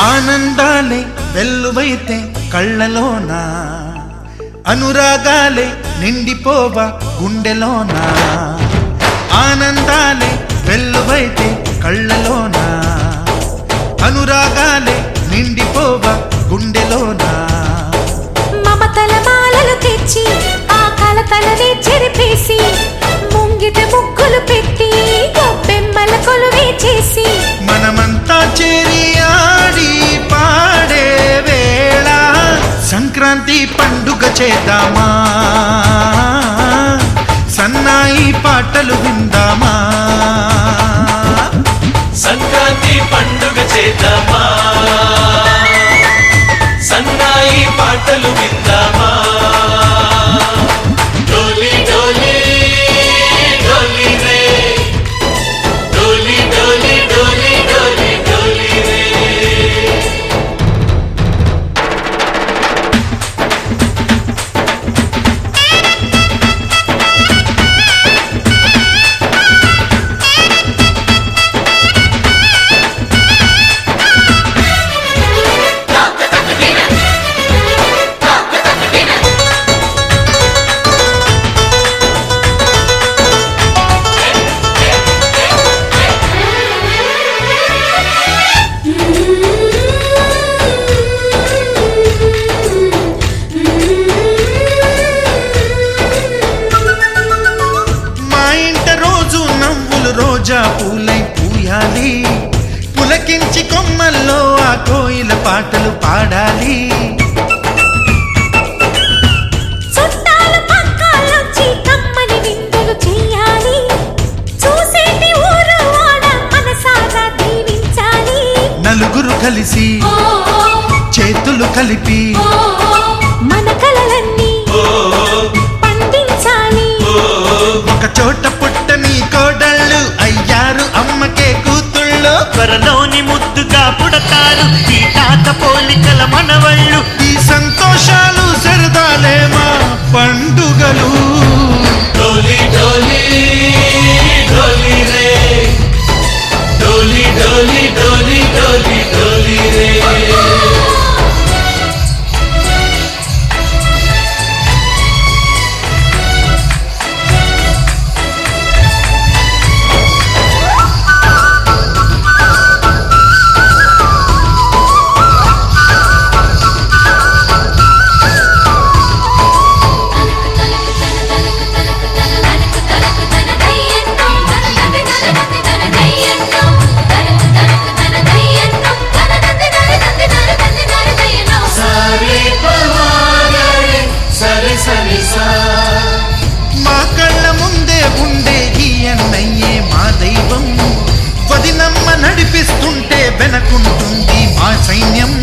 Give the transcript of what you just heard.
ఆనందాలే వెల్లువైతే కళ్ళలోన, అనురాగాలే నిండిపోవ గుండెలోన. ఆనందాలే వెల్లువైతే కళ్ళలోన, అనురాగాలే నిండిపోవ గుండెలోన. మమతల మాలలు తెచ్చి ఆ కలతలనే చెరిపేసి, ముంగిట ముగ్గులు పెట్టి గొప్పెమ్మల కొలువే చేసి, మనమంతా చేరి ఆడి పాడే వేళ సంక్రాంతి పండుగ చేద్దామా, సన్నాయి పాటలు విందామా. సంక్రాంతి పండుగ చేద్దామా, సన్నాయి పాటలు విందామా. డోలి డోలి డోలి రే, డోలి డోలి డోలి డోలి డోలి రే. రోజా పూలై పూయాలి, పులకించి కొమ్మల్లో ఆ కోయిల పాటలు పాడాలి. చుట్టాలు పక్కాలొచ్చి కమ్మని విందులు చేయాలి, చూసేటి ఊరు వాడ మనసారా దీవించాలి. నలుగురు కలిసి చేతులు కలిపి మన కలలన్నీ పండించాలి. ఒక చోట పుట్టని కోడళ్ళు అయ్యారు అమ్మకే కూతుళ్ళు, త్వరలోని ముద్దుగా పుడతారు ఈ తాత పోలికల మనవళ్ళు. ఈ సంతోషాలు సరదాలే మా పండుగలు. డోలి డోలి డోలి రే, డోలి డోలి డోలి డోలి డోలి రే. మా కళ్ళ ముందే ఉండే ఈ అన్నయ్యే మా దైవం, వదినమ్మ నడిపిస్తుంటే వెనకుంటుంది మా సైన్యం.